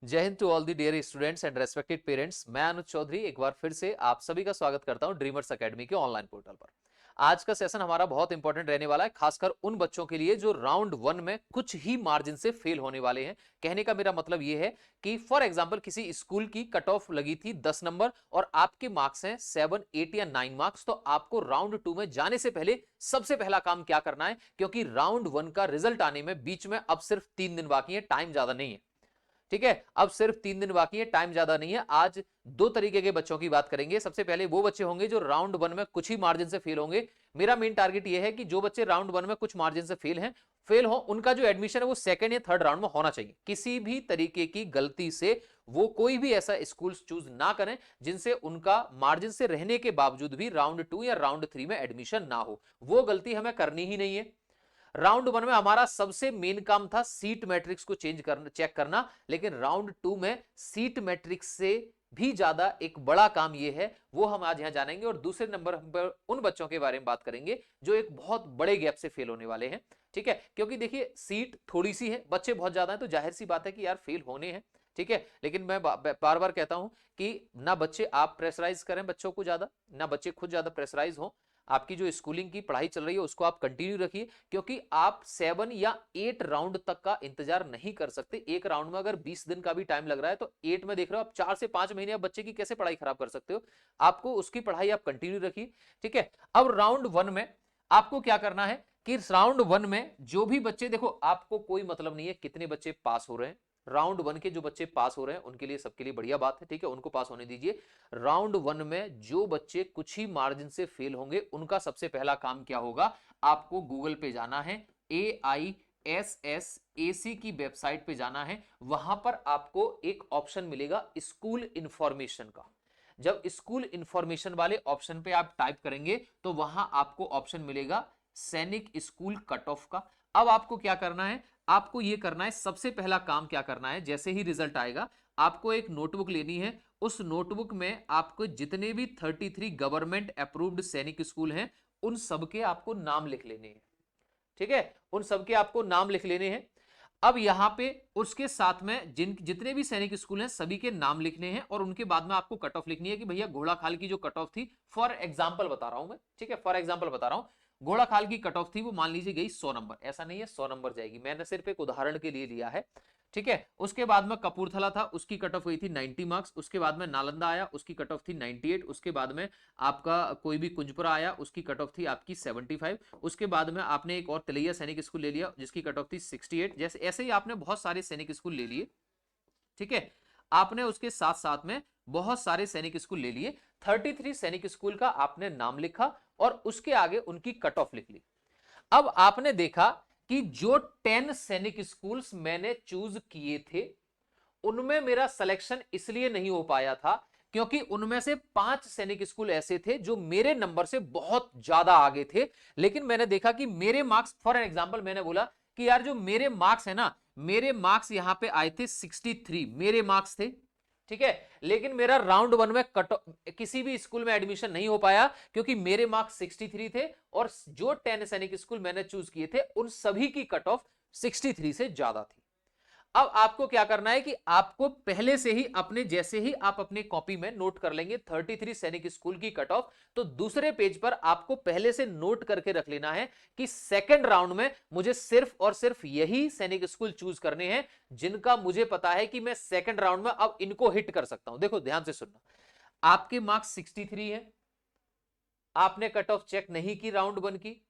जय हिंद to all the dear students and respected parents. मैं अनुज चौधरी एक बार फिर से आप सभी का स्वागत करता हूं ड्रीमर्स एकेडमी के ऑनलाइन पोर्टल पर। आज का सेशन हमारा बहुत इंपॉर्टेंट रहने वाला है, खासकर उन बच्चों के लिए जो राउंड वन में कुछ ही मार्जिन से फेल होने वाले हैं। कहने का मेरा मतलब यह है कि फॉर एग्जांपल किसी स्कूल की कट ऑफ लगी थी 10 नंबर और आपके मार्क्स हैं 7, 8 या 9 मार्क्स, तो आपको राउंड टू में जाने से पहले सबसे पहला काम क्या करना है, क्योंकि राउंड वन का रिजल्ट आने में बीच में अब सिर्फ 3 दिन बाकी है, टाइम ज्यादा नहीं है। ठीक है, अब सिर्फ 3 दिन बाकी है, टाइम ज्यादा नहीं है। आज दो तरीके के बच्चों की बात करेंगे। सबसे पहले वो बच्चे होंगे जो राउंड वन में कुछ ही मार्जिन से फेल होंगे। मेरा मेन टारगेट ये है कि जो बच्चे राउंड वन में कुछ मार्जिन से फेल हो, उनका जो एडमिशन है वो सेकंड या थर्ड राउंड में होना चाहिए। किसी भी तरीके की गलती से वो कोई भी ऐसा स्कूल चूज ना करें जिनसे उनका मार्जिन से रहने के बावजूद भी राउंड टू या राउंड थ्री में एडमिशन ना हो। वो गलती हमें करनी ही नहीं है। राउंड वन में हमारा सबसे मेन काम था सीट मैट्रिक्स को चेक करना, लेकिन राउंड टू में सीट मैट्रिक्स से भी ज्यादा एक बड़ा काम यह है, वो हम आज यहां जानेंगे। और दूसरे नंबर पर उन बच्चों के बारे में बात करेंगे जो एक बहुत बड़े गैप से फेल होने वाले हैं। ठीक है, क्योंकि देखिए सीट थोड़ी सी है, बच्चे बहुत ज्यादा हैं, तो जाहिर सी बात है कि यार फेल होने हैं। ठीक है, लेकिन मैं बार बार कहता हूं कि ना बच्चे आप प्रेशराइज करें बच्चों को ज्यादा, ना बच्चे खुद ज्यादा प्रेशराइज हो। आपकी जो स्कूलिंग की पढ़ाई चल रही है उसको आप कंटिन्यू रखिए, क्योंकि आप 7 या 8 राउंड तक का इंतजार नहीं कर सकते। एक राउंड में अगर 20 दिन का भी टाइम लग रहा है तो 8 में देख रहे हो आप 4 से 5 महीने आप बच्चे की कैसे पढ़ाई खराब कर सकते हो। आपको उसकी पढ़ाई आप कंटिन्यू रखिए। ठीक है, अब राउंड वन में आपको क्या करना है कि राउंड वन में जो भी बच्चे, देखो आपको कोई मतलब नहीं है कितने बच्चे पास हो रहे हैं। राउंड वन के जो बच्चे पास हो रहे हैं उनके लिए, सबके लिए बढ़िया बात है। ठीक है, उनको पास होने दीजिए। राउंड वन में जो बच्चे कुछ ही मार्जिन से फेल होंगे उनका सबसे पहला काम क्या होगा, आपको गूगल पे जाना है, AISSAC की वेबसाइट पे जाना है। वहां पर आपको एक ऑप्शन मिलेगा स्कूल इंफॉर्मेशन का। जब स्कूल इंफॉर्मेशन वाले ऑप्शन पे आप टाइप करेंगे तो वहां आपको ऑप्शन मिलेगा सैनिक स्कूल कट ऑफ का। अब आपको क्या करना है, आपको यह करना है, सबसे पहला काम क्या करना है, जैसे ही रिजल्ट आएगा आपको एक नोटबुक लेनी है। उस नोटबुक में आपको जितने भी 33 गवर्नमेंट अप्रूव्ड सैनिक स्कूल हैं उन सबके आपको नाम लिख लेने हैं। ठीक है, उन सबके आपको नाम लिख लेने हैं। अब यहां पे उसके साथ में जितने भी सैनिक स्कूल हैं सभी के नाम लिखने हैं और उनके बाद में आपको कट ऑफ लिखनी है कि भैया घोड़ाखाल की जो कट ऑफ थी, फॉर एग्जांपल बता रहा हूं मैं, ठीक है, फॉर एग्जांपल बता रहा हूं, घोड़ाखाल की कट ऑफ थी वो मान लीजिए गई 100 नंबर। ऐसा नहीं है 100 नंबर जाएगी, मैंने सिर्फ एक उदाहरण के लिए लिया है। ठीक है, उसके बाद में कपूरथला था, उसकी कट ऑफ हुई थी 90 मार्क्स। उसके बाद में नालंदा आया, उसकी कट ऑफ थी 98। उसके बाद में आपका कोई भी कुंजपुरा आया, उसकी कट ऑफ थी आपकी 75। उसके बाद में आपने एक और तिलैया सैनिक स्कूल ले लिया जिसकी कट ऑफ थी 68। जैसे ऐसे ही आपने बहुत सारे सैनिक स्कूल ले लिए। ठीक है, आपने उसके साथ साथ में बहुत सारे सैनिक स्कूल ले लिए। 33 सैनिक स्कूल का आपने नाम लिखा और उसके आगे उनकी कट ऑफ लिख ली। अब आपने देखा कि जो 10 सैनिक स्कूल्स मैंने चूज किए थे उनमें मेरा सिलेक्शन इसलिए नहीं हो पाया था क्योंकि उनमें से 5 सैनिक स्कूल ऐसे थे जो मेरे नंबर से बहुत ज्यादा आगे थे। लेकिन मैंने देखा कि मेरे मार्क्स, फॉर एग्जांपल मैंने बोला कि यार जो मेरे मार्क्स है ना, मेरे मार्क्स यहां पे आए थे 63 मेरे मार्क्स थे। ठीक है, लेकिन मेरा राउंड वन में किसी भी स्कूल में एडमिशन नहीं हो पाया क्योंकि मेरे मार्क्स 63 थे और जो 10 सैनिक स्कूल मैंने चूज किए थे उन सभी की कट ऑफ 63 से ज्यादा थी। अब आपको क्या करना है कि आपको पहले से ही अपने, जैसे ही आप अपने कॉपी में नोट कर लेंगे 33 सैनिक स्कूल की कट ऑफ, तो दूसरे पेज पर आपको पहले से नोट करके रख लेना है कि सेकंड राउंड में मुझे सिर्फ और सिर्फ यही सैनिक स्कूल चूज करने हैं जिनका मुझे पता है कि मैं सेकंड राउंड में अब इनको हिट कर सकता हूं। देखो ध्यान से सुनना, आपके मार्क्स 63 है, आपने कट ऑफ चेक नहीं की राउंड वन की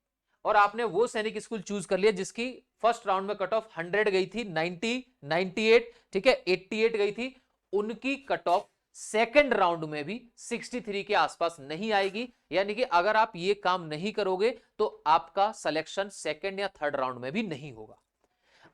और आपने वो सैनिक स्कूल चूज कर लिया जिसकी फर्स्ट राउंड में कट ऑफ 100 गई थी, 90, 98, ठीक है, 88 गई थी। उनकी कट ऑफ सेकंड राउंड में भी 63 के आसपास नहीं आएगी। यानी कि अगर आप ये काम नहीं करोगे तो आपका सिलेक्शन सेकंड या थर्ड राउंड में भी नहीं होगा।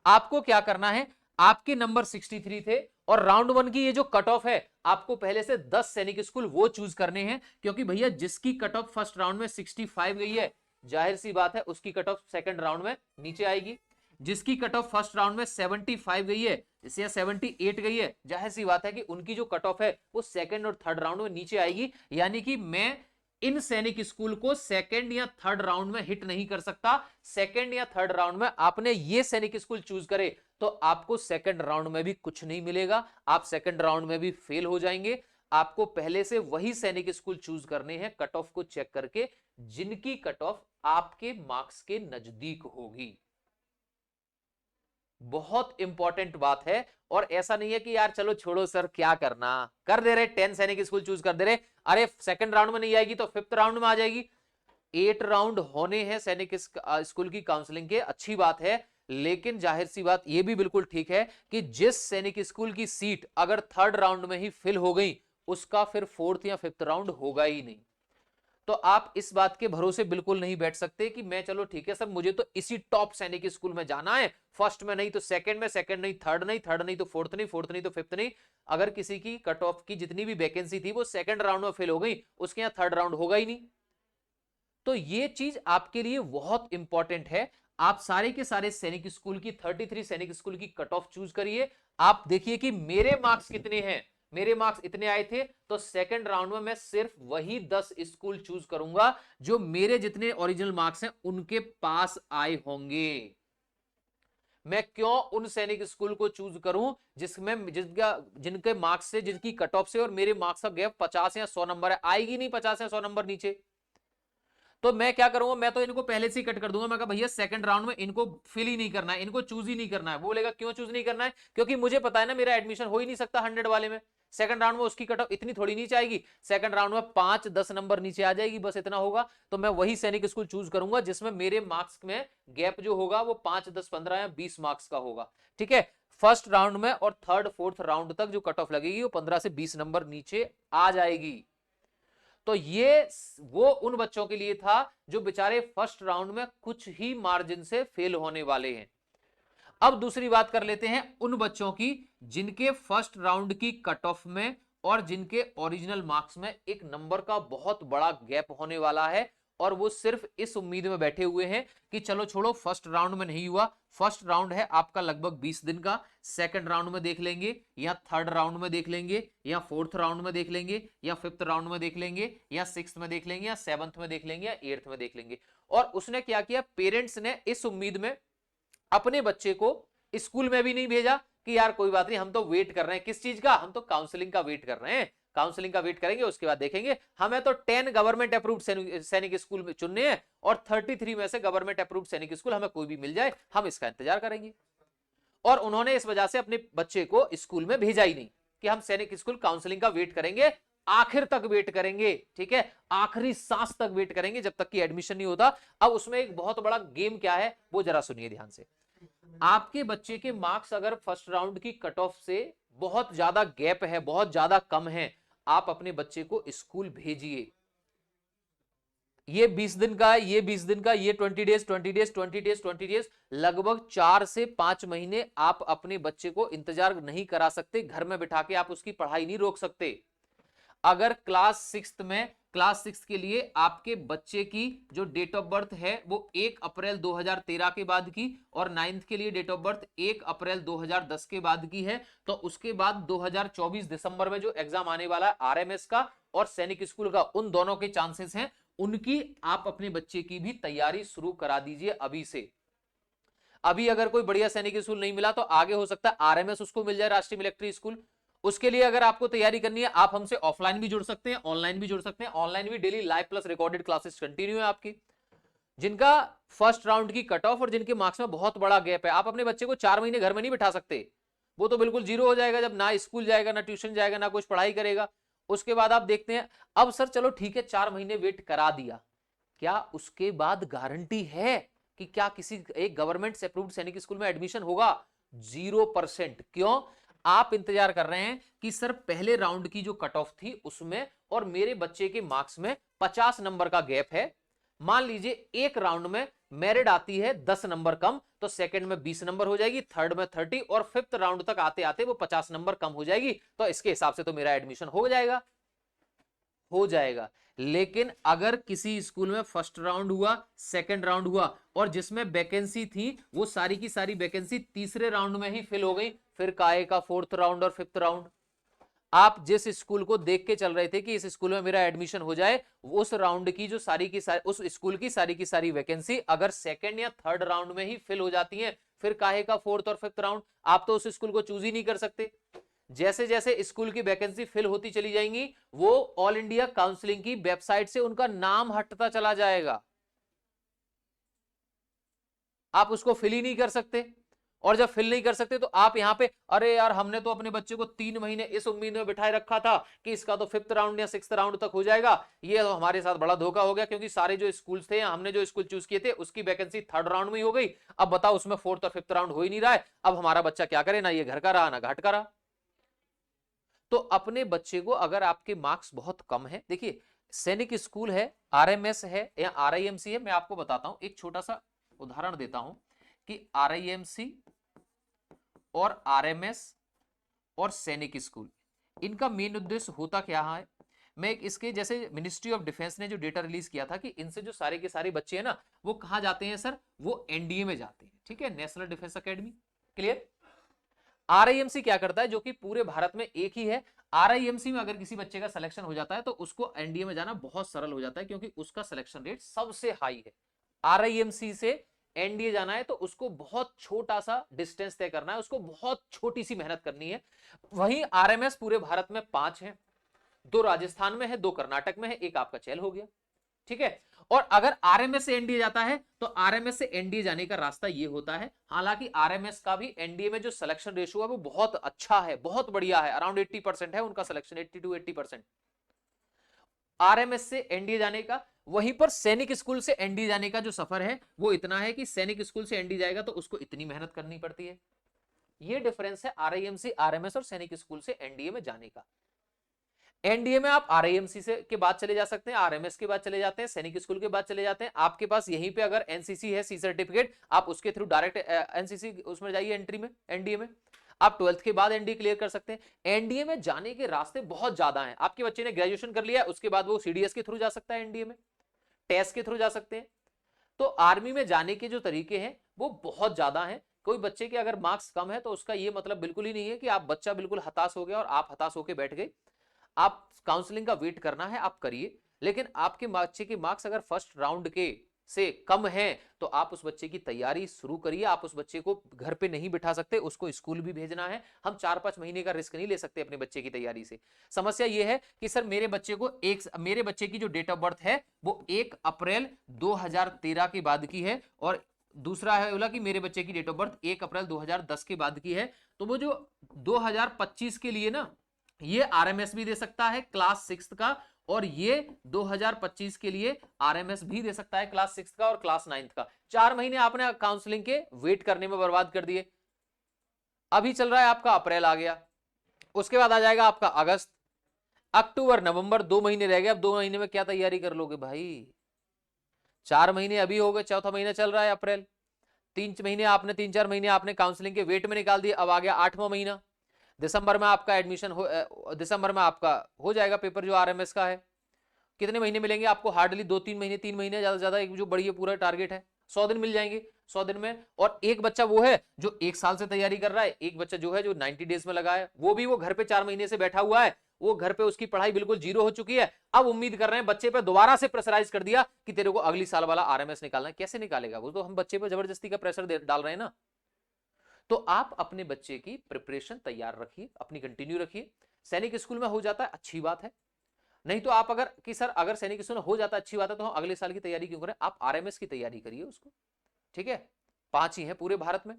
आपको क्या करना है, आपके नंबर 63 थे और राउंड वन की ये जो कट ऑफ है आपको पहले से 10 सैनिक स्कूल वो चूज करने हैं, क्योंकि भैया जिसकी कट ऑफ फर्स्ट राउंड में 65 गई है जाहिर सी बात है उसकी कट ऑफ सेकंड राउंड में नीचे आएगी। जिसकी कट ऑफ फर्स्ट राउंड में 75 गई है या 78 गई है, जाहिर सी बात है कि उनकी जो कट ऑफ है वो सेकंड और थर्ड राउंड में नीचे आएगी। यानी कि मैं इन सैनिक स्कूल को सेकंड या थर्ड राउंड में हिट नहीं कर सकता। सेकंड या थर्ड राउंड में आपने ये सैनिक स्कूल चूज करे तो आपको सेकंड राउंड में भी कुछ नहीं मिलेगा, आप सेकंड राउंड में भी फेल हो जाएंगे। आपको पहले से वही सैनिक स्कूल चूज करने हैं कट ऑफ को चेक करके, जिनकी कट ऑफ आपके मार्क्स के नजदीक होगी। बहुत इंपॉर्टेंट बात है। और ऐसा नहीं है कि यार चलो छोड़ो सर क्या करना, कर दे रहे 10 सैनिक स्कूल चूज कर दे रहे, अरे सेकंड राउंड में नहीं आएगी तो फिफ्थ राउंड में आ जाएगी। 8 राउंड होने हैं सैनिक स्कूल की काउंसलिंग के, अच्छी बात है, लेकिन जाहिर सी बात यह भी बिल्कुल ठीक है कि जिस सैनिक स्कूल की सीट अगर थर्ड राउंड में ही फिल हो गई उसका फिर फोर्थ या फिफ्थ राउंड होगा ही नहीं। तो आप इस बात के भरोसे बिल्कुल नहीं बैठ सकते कि मैं चलो ठीक है सर मुझे तो इसी टॉप सैनिक स्कूल में जाना है, फर्स्ट में नहीं तो सेकंड में, सेकंड नहीं थर्ड नहीं, थर्ड नहीं तो फोर्थ नहीं, फोर्थ नहीं तो फिफ्थ नहीं। अगर किसी की कट ऑफ की जितनी भी वैकेंसी थी वो सेकंड राउंड में फेल हो गई, उसके यहां थर्ड राउंड होगा ही नहीं। तो ये चीज आपके लिए बहुत इंपॉर्टेंट है। आप सारे के सारे सैनिक स्कूल की 33 सैनिक स्कूल की कट ऑफ चूज करिए। आप देखिए कि मेरे मार्क्स कितने हैं, मेरे मार्क्स इतने आए थे, तो सेकंड राउंड में मैं सिर्फ वही 10 स्कूल चूज करूंगा जो मेरे जितने ओरिजिनल मार्क्स हैं उनके पास आए होंगे। मैं क्यों उन सैनिक स्कूल को चूज करूं जिनके मार्क्स से, जिनकी कट ऑफ से और मेरे मार्क्स का गैप 50 या 100 नंबर है, आएगी नहीं 50 या 100 नंबर नीचे। तो मैं क्या करूंगा, मैं तो इनको पहले से ही कट कर दूंगा। मैं कहा भैया सेकंड राउंड में इनको फिल ही नहीं करना है, इनको चूज ही नहीं करना है। वो बोलेगा क्यों चूज नहीं करना है, क्योंकि मुझे पता है ना मेरा एडमिशन हो ही नहीं सकता 100 वाले में। सेकंड राउंड में उसकी कट ऑफ इतनी थोड़ी नीचे आएगी, सेकंड राउंड में 5-10 नंबर नीचे आ जाएगी, बस इतना होगा। तो मैं वही सैनिक स्कूल चूज करूंगा जिसमें मेरे मार्क्स में गैप जो होगा वो 5, 10, 15 या 20 मार्क्स का होगा। ठीक है, फर्स्ट राउंड में और थर्ड फोर्थ राउंड तक जो कट ऑफ लगेगी वो 15 से 20 नंबर नीचे आ जाएगी। तो ये वो उन बच्चों के लिए था जो बेचारे फर्स्ट राउंड में कुछ ही मार्जिन से फेल होने वाले हैं। अब दूसरी बात कर लेते हैं उन बच्चों की जिनके फर्स्ट राउंड की कट ऑफ में और जिनके ओरिजिनल मार्क्स में एक नंबर का बहुत बड़ा गैप होने वाला है, और वो सिर्फ इस उम्मीद में बैठे हुए हैं कि चलो छोड़ो फर्स्ट राउंड में नहीं हुआ, फर्स्ट राउंड है आपका लगभग 20 दिन का, सेकंड राउंड में देख लेंगे या थर्ड राउंड में देख लेंगे या फोर्थ राउंड में देख लेंगे या फिफ्थ राउंड में देख लेंगे या सिक्स्थ में देख लेंगे या सेवंथ में देख लेंगे या एट्थ में देख लेंगे। और उसने क्या किया, पेरेंट्स ने इस उम्मीद में अपने बच्चे को स्कूल में भी नहीं भेजा कि यार कोई बात नहीं, हम तो वेट कर रहे हैं किस चीज का, हम तो काउंसलिंग का वेट कर रहे हैं, काउंसलिंग का वेट करेंगे उसके बाद देखेंगे। हमें तो 10 गवर्नमेंट अप्रूव्ड सैनिक स्कूल में चुनने हैं और 33 में से गवर्नमेंट अप्रूव्ड सैनिक स्कूल हमें कोई भी मिल जाए, हम इसका इंतजार करेंगे। और उन्होंने इस वजह से अपने बच्चे को स्कूल में भेजा ही नहीं कि हम सैनिक स्कूल काउंसलिंग का वेट करेंगे, आखिर तक वेट करेंगे, ठीक है, आखिरी सांस तक वेट करेंगे जब तक कि एडमिशन नहीं होता। अब उसमें एक बहुत बड़ा गेम क्या है वो जरा सुनिए ध्यान से। आपके बच्चे के मार्क्स अगर फर्स्ट राउंड की कट ऑफ से बहुत ज्यादा गैप है, बहुत ज्यादा कम है, आप अपने बच्चे को स्कूल भेजिए। ये 20 दिन का है, ये 20 दिन का, ये 20 डेज 20 डेज 20 डेज 20 डेज, लगभग 4 से 5 महीने आप अपने बच्चे को इंतजार नहीं करा सकते, घर में बिठा के आप उसकी पढ़ाई नहीं रोक सकते। अगर क्लास 6 में, क्लास 6 के लिए आपके बच्चे की जो डेट ऑफ बर्थ है वो 1 अप्रैल 2013 के बाद की, और 9th के लिए डेट ऑफ बर्थ 1 अप्रैल 2010 के बाद की है, तो उसके बाद 2024 दिसंबर में जो एग्जाम आने वाला है आरएमएस का और सैनिक स्कूल का, उन दोनों के चांसेस हैं, उनकी आप अपने बच्चे की भी तैयारी शुरू करा दीजिए अभी से। अभी अगर कोई बढ़िया सैनिक स्कूल नहीं मिला तो आगे हो सकता है आरएमएस उसको मिल जाए, राष्ट्रीय मिलिट्री स्कूल। उसके लिए अगर आपको तैयारी करनी है आप हमसे ऑफलाइन भी जुड़ सकते हैं, ऑनलाइन भी जुड़ सकते हैं। ऑनलाइन भी daily live plus recorded classes continue है आपकी। जिनका फर्स्ट राउंड की कट ऑफ और जिनके मार्क्स में बहुत बड़ा गैप है, आप अपने बच्चे को 4 महीने घर में नहीं बिठा सकते, वो तो बिल्कुल जीरो हो जाएगा जब ना स्कूल जाएगा, ना ट्यूशन जाएगा, ना कुछ पढ़ाई करेगा। उसके बाद आप देखते हैं, अब सर चलो ठीक है 4 महीने वेट करा दिया, क्या उसके बाद गारंटी है कि क्या किसी एक गवर्नमेंट से अप्रूव्ड सैनिक स्कूल में एडमिशन होगा? 0%। क्यों? आप इंतजार कर रहे हैं कि सर पहले राउंड की जो कट ऑफ थी उसमें और मेरे बच्चे के मार्क्स में 50 नंबर का गैप है। मान लीजिए एक राउंड में मेरिट आती है 10 नंबर कम, तो सेकंड में 20 नंबर हो जाएगी, थर्ड में 30 और फिफ्थ राउंड तक आते आते वो 50 नंबर कम हो जाएगी। तो इसके हिसाब से तो मेरा एडमिशन हो जाएगा, हो जाएगा। लेकिन अगर किसी स्कूल में फर्स्ट राउंड हुआ, सेकंड राउंड हुआ और जिसमें वैकेंसी थी वो सारी की सारी वैकेंसी तीसरे राउंड में ही फिल हो गई, फिर काहे का फोर्थ राउंड और फिफ्थ राउंड। आप जिस स्कूल को देख के चल रहे थे कि इस स्कूल में मेरा एडमिशन हो जाए, उस राउंड की जो सारी की सारी, उस स्कूल की सारी वैकेंसी अगर सेकंड या थर्ड राउंड में ही फिल हो जाती है, फिर काहे का फोर्थ और फिफ्थ राउंड? आप तो उस स्कूल को चूज ही नहीं कर सकते। जैसे जैसे स्कूल की वैकेंसी फिल होती चली जाएंगी, वो ऑल इंडिया काउंसलिंग की वेबसाइट से उनका नाम हटता चला जाएगा, आप उसको फिल ही नहीं कर सकते। और जब फिल नहीं कर सकते तो आप यहां पे, अरे यार हमने तो अपने बच्चे को 3 महीने इस उम्मीद में बिठाए रखा था कि इसका तो फिफ्थ राउंड या सिक्स्थ राउंड तक हो जाएगा, ये तो हमारे साथ बड़ा धोखा हो गया, क्योंकि सारे जो स्कूल्स थे, हमने जो स्कूल चूज किए थे उसकी वैकेंसी थर्ड राउंड में ही हो गई। अब बताओ उसमें फोर्थ और फिफ्थ राउंड हो ही नहीं रहा है, अब हमारा बच्चा क्या करे? ना ये घर का रहा ना घाट का रहा। तो अपने बच्चे को, अगर आपके मार्क्स बहुत कम है, देखिए सैनिक स्कूल है, आरएमएस है या आरआईएमसी है, मैं आपको बताता हूं, एक छोटा सा उदाहरण देता हूं कि आरआईएमसी और आरएमएस और सैनिक स्कूल, इनका मेन उद्देश्य होता क्या है? मैं इसके, जैसे मिनिस्ट्री ऑफ डिफेंस ने जो डेटा रिलीज किया था कि इनसे जो सारे के सारे बच्चे हैं ना, वो कहां जाते हैं सर? वो एनडीए में जाते हैं, ठीक है, national defence academy. Clear? RIMC क्या करता है, जो कि पूरे भारत में एक ही है, आरआईएमसी में अगर किसी बच्चे का सिलेक्शन हो जाता है तो उसको एनडीए में जाना बहुत सरल हो जाता है, क्योंकि उसका सिलेक्शन रेट सबसे हाई है। आरआईएमसी से एनडीए जाना है तो उसको बहुत छोटा सा डिस्टेंस तय करना है, उसको बहुत छोटी सी मेहनत करनी है। वहीं आरएमएस पूरे भारत में 5 है, 2 राजस्थान में है, 2 कर्नाटक में है, एक आपका चयन हो गया, ठीक है। और अगर आरएमएस से एनडीए जाता है तो आरएमएस से एनडीए जाने का रास्ता ये होता है, हालांकि आरएमएस का भी एनडीए में जो सिलेक्शन रेशियो है वो बहुत अच्छा है, बहुत बढ़िया है, अराउंड 80% है उनका सिलेक्शन, 80 to 80% आरएमएस से एनडीए जाने का। वहीं पर सैनिक स्कूल से एनडीए जाने का जो सफर है वो इतना है कि सैनिक स्कूल से एनडीए जाएगा तो उसको इतनी मेहनत करनी पड़ती है। ये डिफरेंस है आरआईएमसी, आरएमएस और सैनिक स्कूल से एनडीए में जाने का। एनडीए में आप आरआईएमसी से के बाद चले जा सकते हैं, आरएमएस के बाद चले जाते हैं, सैनिक स्कूल के बाद चले जाते हैं। आपके पास यहीं पे अगर एनसीसी है, सी सर्टिफिकेट, आप उसके थ्रू डायरेक्ट एनसीसी उसमें जाइए, एंट्री में एनडीए में आप 12th के बाद एनडीए क्लियर कर सकते हैं। एनडीए में जाने के रास्ते बहुत ज्यादा हैं। आपके बच्चे ने ग्रेजुएशन कर लिया, उसके बाद वो सीडीएस के थ्रू जा सकता है एनडीए में, टेस्ट के थ्रू जा सकते हैं। तो आर्मी में जाने के जो तरीके हैं वो बहुत ज्यादा हैं। कोई बच्चे के अगर मार्क्स कम है तो उसका ये मतलब बिल्कुल ही नहीं है कि आप बच्चा बिल्कुल हताश हो गया और आप हताश होकर बैठ गए। आप काउंसलिंग का वेट करना है, आप करिए, लेकिन आपके बच्चे के मार्क्स अगर फर्स्ट राउंड के से कम है तो आप उस बच्चे की तैयारी शुरू करिए। आप उस बच्चे को घर पे नहीं बिठा सकते, उसको स्कूल भी भेजना है। हम 4-5 महीने का रिस्क नहीं ले सकते अपने बच्चे की तैयारी से। समस्या यह है कि सर मेरे बच्चे की जो डेट ऑफ बर्थ है वो 1 अप्रैल 2013 के बाद की है, और दूसरा है बोला कि मेरे बच्चे की डेट ऑफ बर्थ 1 अप्रैल 2010 के बाद की है। तो वो जो 2025 के लिए ना, ये आरएमएस भी दे सकता है क्लास 6 का, और ये 2025 के लिए आरएमएस भी दे सकता है क्लास 6 का और क्लास 9 का। 4 महीने आपने काउंसलिंग के वेट करने में बर्बाद कर दिए। अभी चल रहा है आपका अप्रैल, आ गया, उसके बाद आ जाएगा आपका अगस्त, अक्टूबर, नवंबर, 2 महीने रह गए। अब 2 महीने में क्या तैयारी कर लोगे भाई? 4 महीने अभी हो गए, चौथा महीना चल रहा है अप्रैल, 3-4 महीने आपने काउंसलिंग के वेट में निकाल दिए। अब आ गया 8वां महीना, दिसंबर में आपका एडमिशन दिसंबर में आपका हो जाएगा पेपर जो आरएमएस का है। कितने महीने मिलेंगे आपको? हार्डली 2-3 महीने, 3 महीने ज्यादा से ज्यादा, एक जो बढ़िया पूरा टारगेट है 100 दिन मिल जाएंगे 100 दिन में। और एक बच्चा वो है जो 1 साल से तैयारी कर रहा है, एक बच्चा जो है जो 90 डेज में लगा है, वो भी वो घर पे 4 महीने से बैठा हुआ है, वो घर पे उसकी पढ़ाई बिल्कुल जीरो हो चुकी है। अब उम्मीद कर रहे हैं, बच्चे पे दोबारा से प्रेशराइज कर दिया कि तेरे को अगली साल वाला आरएमएस निकालना है। कैसे निकालेगा वो? तो हम बच्चे पे जबरदस्ती का प्रेशर डाल रहे हैं ना। तो आप अपने बच्चे की प्रिपरेशन तैयार रखिए, अपनी कंटिन्यू रखिए। सैनिक स्कूल में हो जाता है, अच्छी बात है। नहीं तो आप अगर कि सर अगर सैनिक स्कूल में हो जाता है, अच्छी बात है, तो हम अगले साल की तैयारी क्यों करें? आप आरएमएस की तैयारी करिए उसको, ठीक है। 5 ही है पूरे भारत में।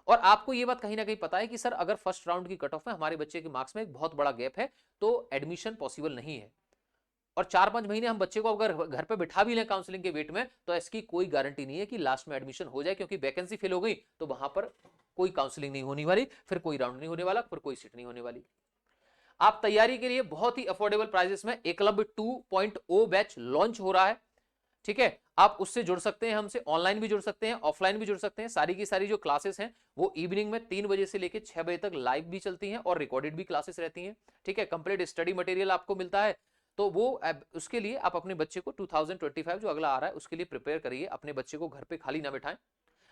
और आपको ये बात कहीं ना कहीं पता है कि सर अगर फर्स्ट राउंड की कट ऑफ में हमारे बच्चे के मार्क्स में एक बहुत बड़ा गैप है तो एडमिशन पॉसिबल नहीं है। और 4-5 महीने हम बच्चे को अगर घर पे बिठा भी लें काउंसलिंग के वेट में, तो इसकी कोई गारंटी नहीं है कि लास्ट में एडमिशन हो जाए, क्योंकि वैकेंसी फिल हो गई तो वहां पर कोई काउंसलिंग नहीं होने वाली, फिर कोई राउंड नहीं होने वाला, फिर कोई सीट नहीं होने वाली। आप तैयारी के लिए बहुत ही अफोर्डेबल प्राइसेस में एकलव्य 2.0 बैच लॉन्च हो रहा है, ठीक है। आप उससे जुड़ सकते हैं, हमसे ऑनलाइन भी जुड़ सकते हैं, ऑफलाइन भी जुड़ सकते हैं। सारी की सारी जो क्लासेस हैं वो इवनिंग में 3 बजे से लेकर 6 बजे तक लाइव भी चलती हैं और रिकॉर्डेड भी क्लासेस रहती हैं, ठीक है। कंप्लीट स्टडी मटेरियल आपको मिलता है। तो वो उसके लिए आप अपने बच्चे को 2025 जो अगला आ रहा है उसके लिए प्रिपेयर करिए। अपने बच्चे को घर पे खाली ना बिठाएं,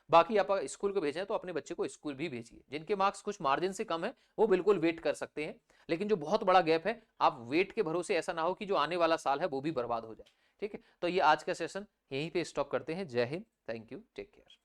बाकी आप स्कूल को भेजें तो अपने बच्चे को स्कूल भी भेजिए। जिनके मार्क्स कुछ मार्जिन से कम है वो बिल्कुल वेट कर सकते हैं, लेकिन जो बहुत बड़ा गैप है, आप वेट के भरोसे ऐसा ना हो कि जो आने वाला साल है वो भी बर्बाद हो जाए। ठीक है, तो ये आज का सेशन यहीं पे स्टॉप करते हैं। जय हिंद, थैंक यू, टेक केयर।